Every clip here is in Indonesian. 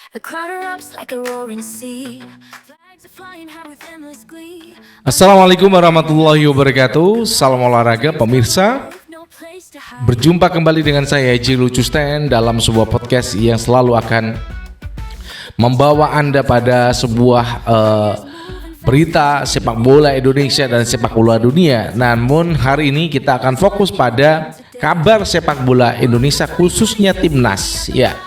The crowd erupts like a roaring sea. Flags are flying high with endless glee. Assalamualaikum warahmatullahi wabarakatuh. Salam olahraga pemirsa. No place to hide. Berjumpa kembali dengan saya Eji Lucusten dalam sebuah podcast yang selalu akan membawa Anda pada sebuah berita sepak bola Indonesia dan sepak bola dunia. Namun hari ini kita akan fokus pada kabar sepak bola Indonesia khususnya timnas. Ya,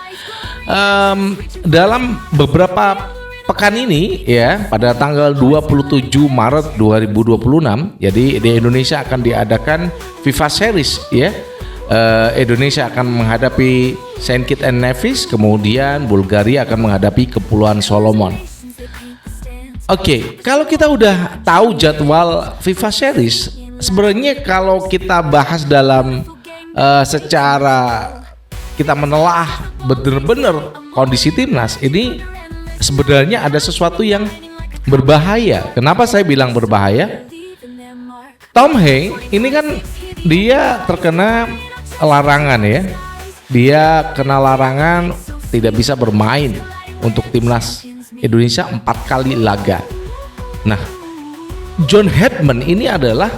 dalam beberapa pekan ini ya, pada tanggal 27 Maret 2026, jadi di Indonesia akan diadakan FIFA Series ya. Indonesia akan menghadapi Saint Kitts and Nevis, kemudian Bulgaria akan menghadapi Kepulauan Solomon. Oke, kalau kita udah tahu jadwal FIFA Series, sebenarnya kalau kita bahas dalam secara kita menelah benar-benar kondisi timnas ini, sebenarnya ada sesuatu yang berbahaya. Kenapa saya bilang berbahaya? Tom Hanks ini kan dia terkena larangan ya. Dia kena larangan tidak bisa bermain untuk timnas Indonesia 4 kali laga. Nah, John Hedman ini adalah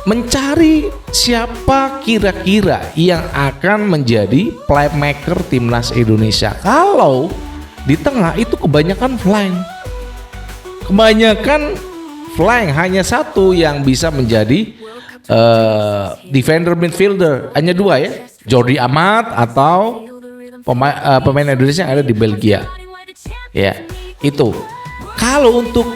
mencari siapa kira-kira yang akan menjadi playmaker timnas Indonesia. Kalau di tengah itu kebanyakan flank, hanya satu yang bisa menjadi defender midfielder, hanya dua ya, Jordi Amat atau pemain Indonesia yang ada di Belgia. Ya, itu. Kalau untuk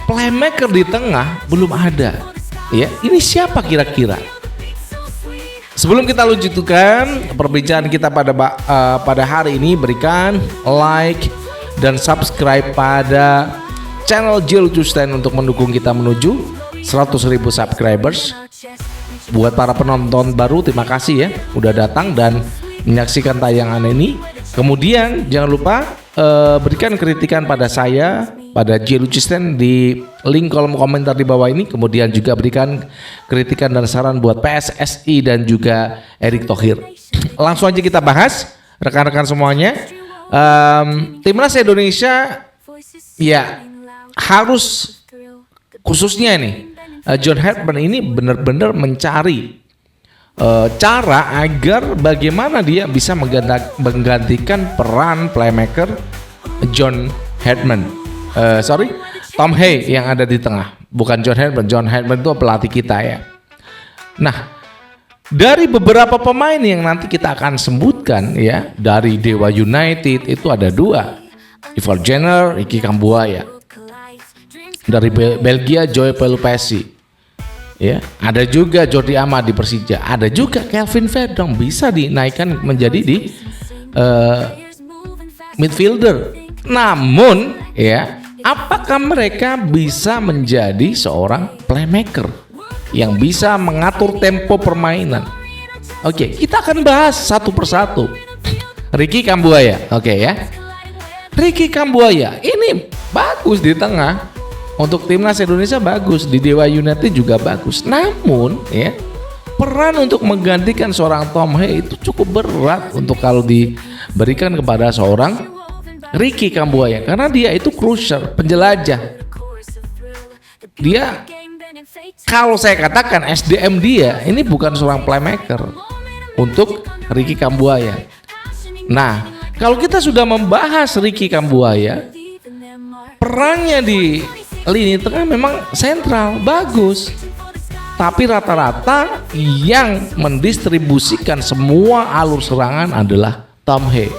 playmaker di tengah belum ada. Ya, ini siapa kira-kira? Sebelum kita lanjutkan perbincangan kita pada hari ini, berikan like dan subscribe pada channel Eji Lucusten untuk mendukung kita menuju 100.000 subscribers. Buat para penonton baru, terima kasih ya udah datang dan menyaksikan tayangan ini. Kemudian jangan lupa berikan kritikan pada saya, pada Eji Lucusten di link kolom komentar di bawah ini. Kemudian juga berikan kritikan dan saran buat PSSI dan juga Erick Thohir. Langsung aja kita bahas, rekan-rekan semuanya. Timnas Indonesia ya harus, khususnya nih John Hedman ini benar-benar mencari cara agar bagaimana dia bisa menggantikan peran playmaker Tom Hanks yang ada di tengah. Bukan John Hedman. John Hedman itu pelatih kita ya. Nah, dari beberapa pemain yang nanti kita akan sebutkan ya, dari Dewa United itu ada dua, Ivar Jenner, Ricky Kambuaya. Dari Belgia, Joey Pelupesi. Ya, ada juga Jordi Amat di Persija, ada juga Kelvin Verdong bisa dinaikkan menjadi di midfielder. Namun ya, apakah mereka bisa menjadi seorang playmaker yang bisa mengatur tempo permainan? Oke, kita akan bahas satu persatu. Ricky Kambuaya, oke ya. Ricky Kambuaya ini bagus di tengah. Untuk timnas Indonesia bagus, di Dewa United juga bagus. Namun ya, peran untuk menggantikan seorang Tom Hanks itu cukup berat untuk kalau diberikan kepada seorang Ricky Kambuaya, karena dia itu cruiser, penjelajah. Dia, kalau saya katakan SDM dia ini bukan seorang playmaker untuk Ricky Kambuaya. Nah, kalau kita sudah membahas Ricky Kambuaya, perannya di lini tengah memang sentral, bagus. Tapi rata-rata yang mendistribusikan semua alur serangan adalah Tom Hanks.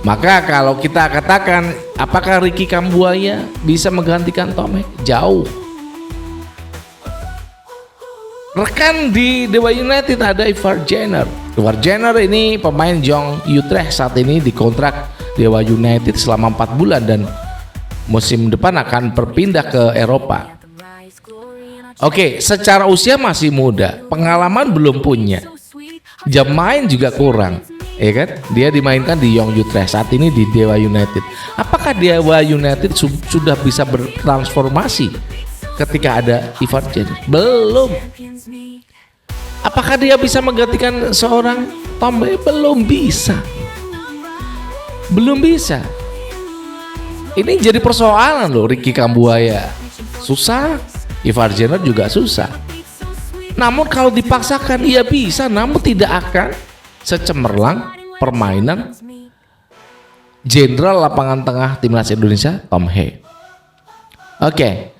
Maka kalau kita katakan apakah Ricky Kambuaya bisa menggantikan Tom Hanks? Jauh. Rekan di Dewa United ada Ivar Jenner. Ivar Jenner ini pemain Jong Utrecht, saat ini dikontrak Dewa United selama 4 bulan dan musim depan akan berpindah ke Eropa. Oke, secara usia masih muda, pengalaman belum punya, jam main juga kurang, ya kan? Dia dimainkan di Jong Utrecht, saat ini di Dewa United. Apakah Dewa United sudah bisa bertransformasi ketika ada Ivar Jenner? Belum. Apakah dia bisa menggantikan seorang Tom Hanks? Belum bisa. Belum bisa. Ini jadi persoalan loh. Ricky Kambuaya susah, Ivar Jenner juga susah. Namun kalau dipaksakan ia bisa, namun tidak akan secemerlang permainan jenderal lapangan tengah timnas Indonesia Tom Hee. Oke.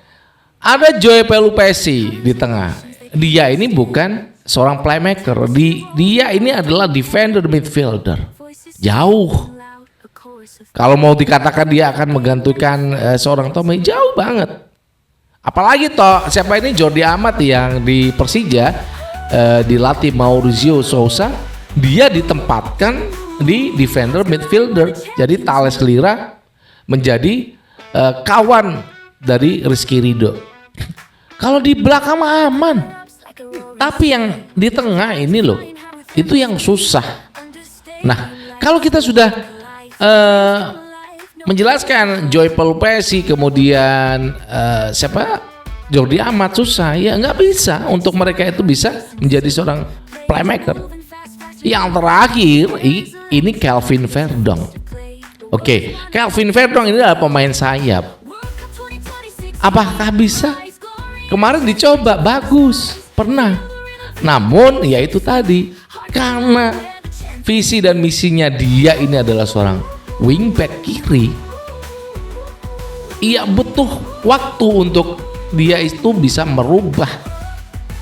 Ada Joey Pelupesi di tengah. Dia ini bukan seorang playmaker. Dia ini adalah defender midfielder. Jauh. Kalau mau dikatakan dia akan menggantikan seorang Tom Hee, jauh banget. Apalagi siapa ini Jordi Amat yang di Persija dilatih Maurizio Sousa, dia ditempatkan di defender midfielder. Jadi Thales Lira menjadi kawan dari Rizky Ridho. Kalau di belakang aman, tapi yang di tengah ini loh, itu yang susah. Nah, kalau kita sudah menjelaskan Joey Pelupesi, kemudian Jordi Amat susah, ya nggak bisa untuk mereka itu bisa menjadi seorang playmaker. Yang terakhir ini Kelvin Verdong. Oke, Kelvin Verdong ini adalah pemain sayap. Apakah bisa? Kemarin dicoba bagus, pernah. Namun ya itu tadi, karena visi dan misinya dia ini adalah seorang wingback kiri, ia butuh waktu untuk dia itu bisa merubah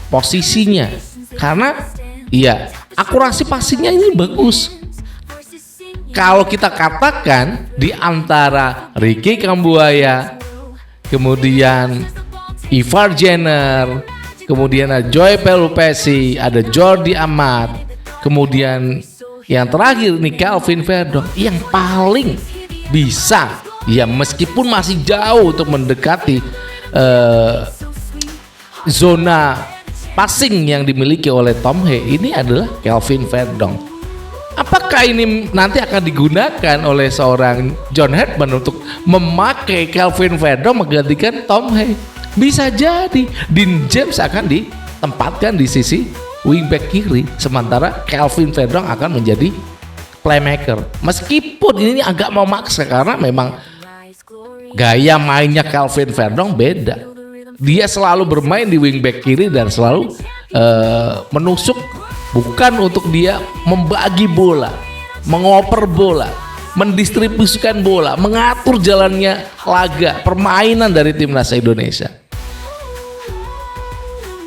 posisinya. Karena ya akurasi passingnya ini bagus. Kalau kita katakan di antara Ricky Kambuaya, kemudian Ivar Jenner, kemudian ada Joey Pelupesi, ada Jordi Amat, kemudian yang terakhir nih Kelvin Verdong, yang paling bisa ya meskipun masih jauh untuk mendekati zona passing yang dimiliki oleh Tom Hee, ini adalah Kelvin Verdong. Apakah ini nanti akan digunakan oleh seorang John Herdman untuk memakai Kelvin Verdong menggantikan Tom Hee? Bisa jadi Dean James akan ditempatkan di sisi wingback kiri, sementara Kelvin Verdong akan menjadi playmaker. Meskipun ini agak memaksa karena memang gaya mainnya Kelvin Verdong beda. Dia selalu bermain di wingback kiri dan selalu menusuk, bukan untuk dia membagi bola, mengoper bola, mendistribusikan bola, mengatur jalannya laga permainan dari timnas Indonesia.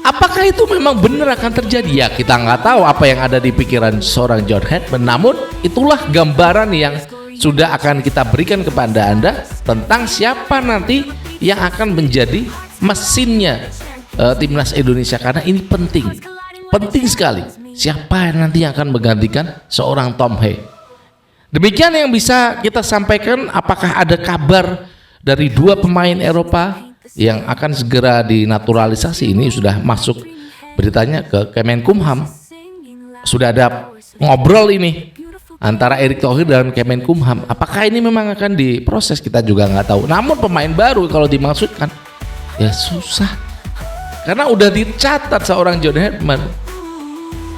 Apakah itu memang benar akan terjadi? Ya kita nggak tahu apa yang ada di pikiran seorang John Herdman. Namun itulah gambaran yang sudah akan kita berikan kepada Anda tentang siapa nanti yang akan menjadi mesinnya timnas Indonesia. Karena ini penting sekali. Siapa nanti yang akan menggantikan seorang Tom Hee? Demikian yang bisa kita sampaikan. Apakah ada kabar dari dua pemain Eropa yang akan segera dinaturalisasi? Ini sudah masuk beritanya ke Kemenkumham. Sudah ada ngobrol ini antara Erick Thohir dan Kemenkumham. Apakah ini memang akan diproses? Kita juga nggak tahu. Namun pemain baru kalau dimaksudkan ya susah, karena udah dicatat seorang John Herdman,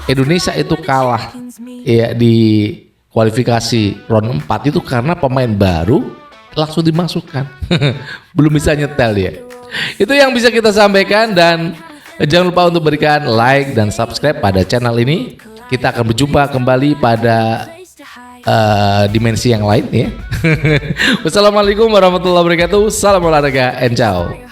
Indonesia itu kalah ya di kualifikasi round 4 itu karena pemain baru langsung dimasukkan. Belum bisa nyetel ya. Itu yang bisa kita sampaikan, dan jangan lupa untuk berikan like dan subscribe pada channel ini. Kita akan berjumpa kembali pada dimensi yang lain ya. Wassalamualaikum warahmatullahi wabarakatuh. Salam olahraga and ciao.